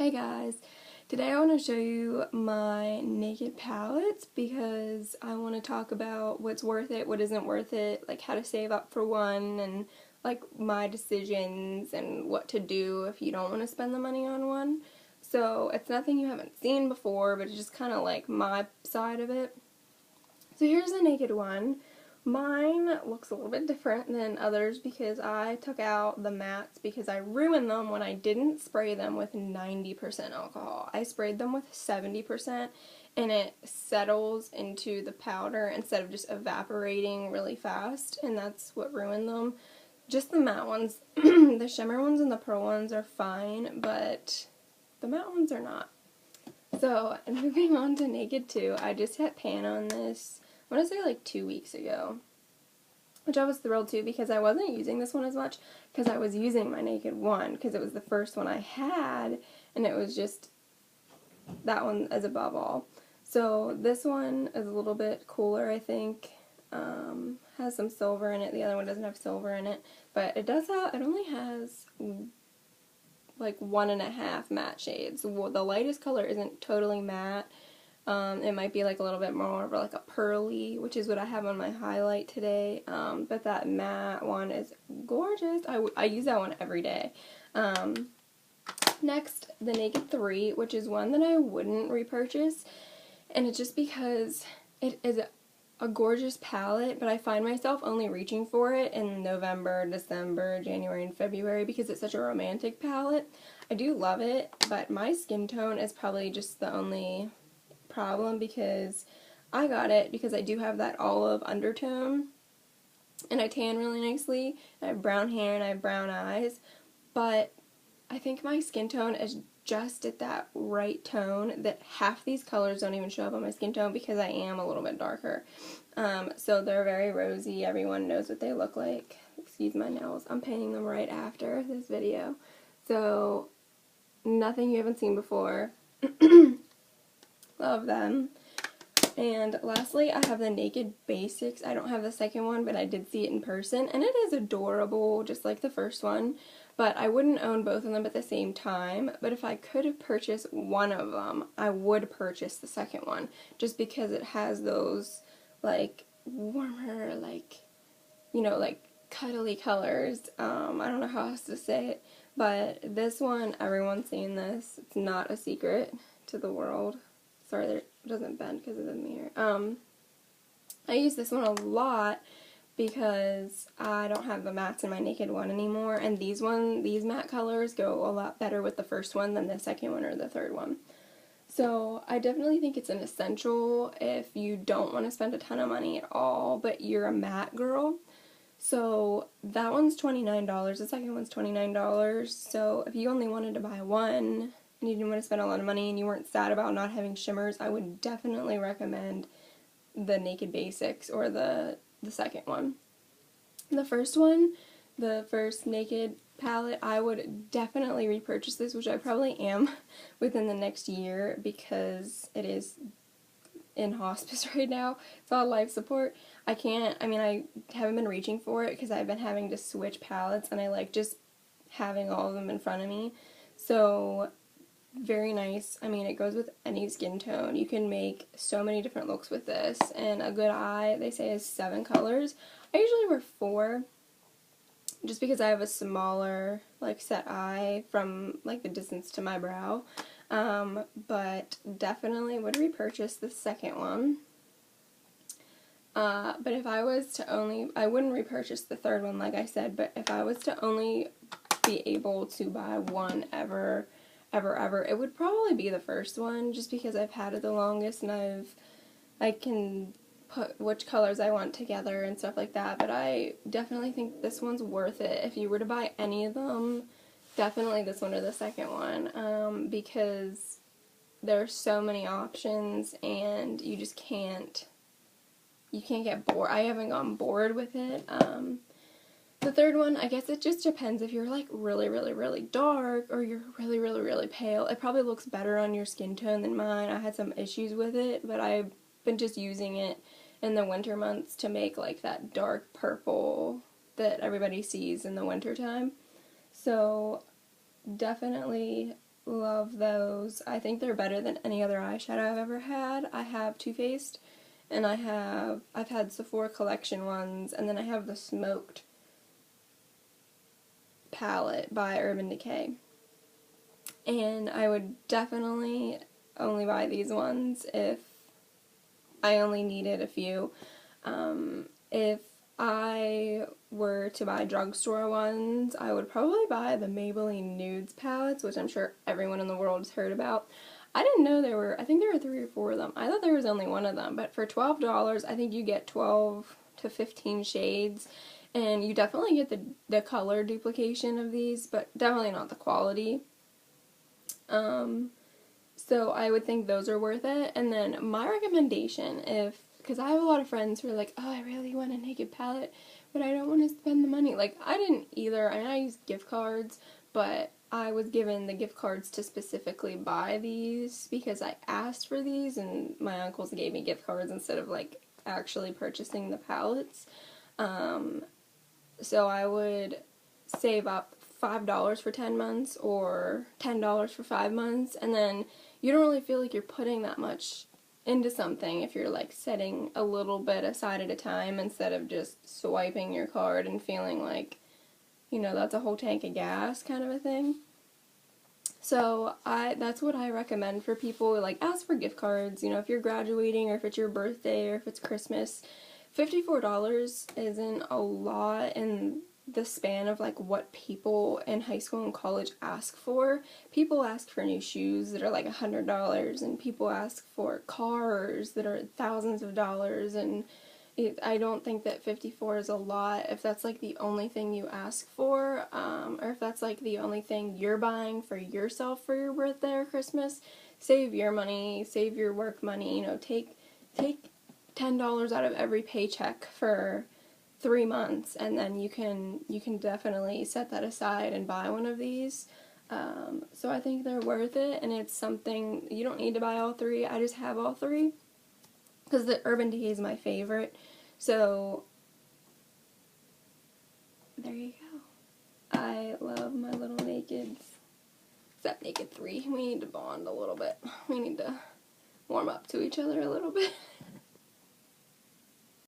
Hey guys, today I want to show you my naked palettes because I want to talk about what's worth it, what isn't worth it, like how to save up for one, and like my decisions and what to do if you don't want to spend the money on one. So it's nothing you haven't seen before, but it's just kind of like my side of it. So here's the naked one. Mine looks a little bit different than others because I took out the mattes because I ruined them when I didn't spray them with 90% alcohol. I sprayed them with 70% and it settles into the powder instead of just evaporating really fast, and that's what ruined them. Just the matte ones, the shimmer ones and the pearl ones are fine, but the matte ones are not. So, moving on to Naked 2, I just hit pan on this, I want to say like 2 weeks ago, which I was thrilled to because I wasn't using this one as much because I was using my Naked 1 because it was the first one I had, and it was just that one as above all. So this one is a little bit cooler, I think. Has some silver in it. The other one doesn't have silver in it, but it does have, it only has like 1.5 matte shades. The lightest color isn't totally matte. It might be like a little bit more of like a pearly, which is what I have on my highlight today. But that matte one is gorgeous. I use that one every day. Next, the Naked 3, which is one that I wouldn't repurchase, and it's just because it is a gorgeous palette, but I find myself only reaching for it in November, December, January, and February because it's such a romantic palette. I do love it, but my skin tone is probably just the only problem because I got it because I do have that olive undertone, and I tan really nicely, and I have brown hair, and I have brown eyes, but I think my skin tone is just at that right tone that half these colors don't even show up on my skin tone because I am a little bit darker. So they're very rosy. Everyone knows what they look like. Excuse my nails. I'm painting them right after this video. So nothing you haven't seen before. Love them. And lastly, I have the Naked Basics. I don't have the second one, but I did see it in person, and it is adorable, just like the first one. But I wouldn't own both of them at the same time. But if I could have purchased one of them, I would purchase the second one, just because it has those, like, warmer, like, you know, like, cuddly colors. I don't know how else to say it. But this one, everyone's seen this. It's not a secret to the world. Sorry, it doesn't bend because of the mirror. I use this one a lot because I don't have the mattes in my Naked 1 anymore, and these matte colors go a lot better with the first one than the second one or the third one. So I definitely think it's an essential if you don't want to spend a ton of money at all, but you're a matte girl. So that one's $29, the second one's $29, so if you only wanted to buy one, and you didn't want to spend a lot of money and you weren't sad about not having shimmers, I would definitely recommend the Naked Basics or the second one. The first one, the first Naked palette, I would definitely repurchase this, which I probably am within the next year because it is in hospice right now. It's all life support. I haven't been reaching for it because I've been having to switch palettes, and I like just having all of them in front of me. So very nice. I mean, it goes with any skin tone. You can make so many different looks with this, and a good eye, they say, is 7 colors. I usually wear 4, just because I have a smaller, like, set eye from, like, the distance to my brow, but definitely would repurchase the second one. But if I was to I wouldn't repurchase the third one, like I said, but if I was to only be able to buy one ever, it would probably be the first one, just because I've had it the longest and I can put which colors I want together and stuff like that. But I definitely think this one's worth it. If you were to buy any of them, definitely this one or the second one, because there's so many options and you just can't get bored. I haven't gotten bored with it. The third one, I guess it just depends if you're like really, really, really dark or you're really, really, really pale. It probably looks better on your skin tone than mine. I had some issues with it, but I've been just using it in the winter months to make like that dark purple that everybody sees in the winter time. So definitely love those. I think they're better than any other eyeshadow I've ever had. I have Too Faced, and I've had Sephora Collection ones, and then I have the Smoked palette by Urban Decay. And I would definitely only buy these ones if I only needed a few. If I were to buy drugstore ones, I would probably buy the Maybelline Nudes palettes, which I'm sure everyone in the world has heard about. I didn't know I think there were 3 or 4 of them. I thought there was only one of them, but for $12, I think you get 12 to 15 shades, and you definitely get the color duplication of these, but definitely not the quality. So I would think those are worth it. And then my recommendation, because I have a lot of friends who are like, oh, I really want a naked palette, but I don't want to spend the money. Like, I didn't either. I mean, I used gift cards, but I was given the gift cards to specifically buy these because I asked for these, and my uncles gave me gift cards instead of, like, actually purchasing the palettes. So I would save up $5 for 10 months or $10 for 5 months, and then you don't really feel like you're putting that much into something if you're like setting a little bit aside at a time instead of just swiping your card and feeling like, that's a whole tank of gas kind of a thing. So that's what I recommend for people. Like, ask for gift cards, if you're graduating or if it's your birthday or if it's Christmas. $54 isn't a lot in the span of like what people in high school and college ask for. People ask for new shoes that are like $100, and people ask for cars that are thousands of dollars, and I don't think that 54 is a lot if that's like the only thing you ask for, or if that's like the only thing you're buying for yourself for your birthday or Christmas. Save your money, save your work money, take $10 out of every paycheck for 3 months, and then you can definitely set that aside and buy one of these. So I think they're worth it, and it's something, you don't need to buy all 3. I just have all 3 because the Urban Decay is my favorite. So there you go. I love my little nakeds. Except Naked 3. We need to bond a little bit. We need to warm up to each other a little bit.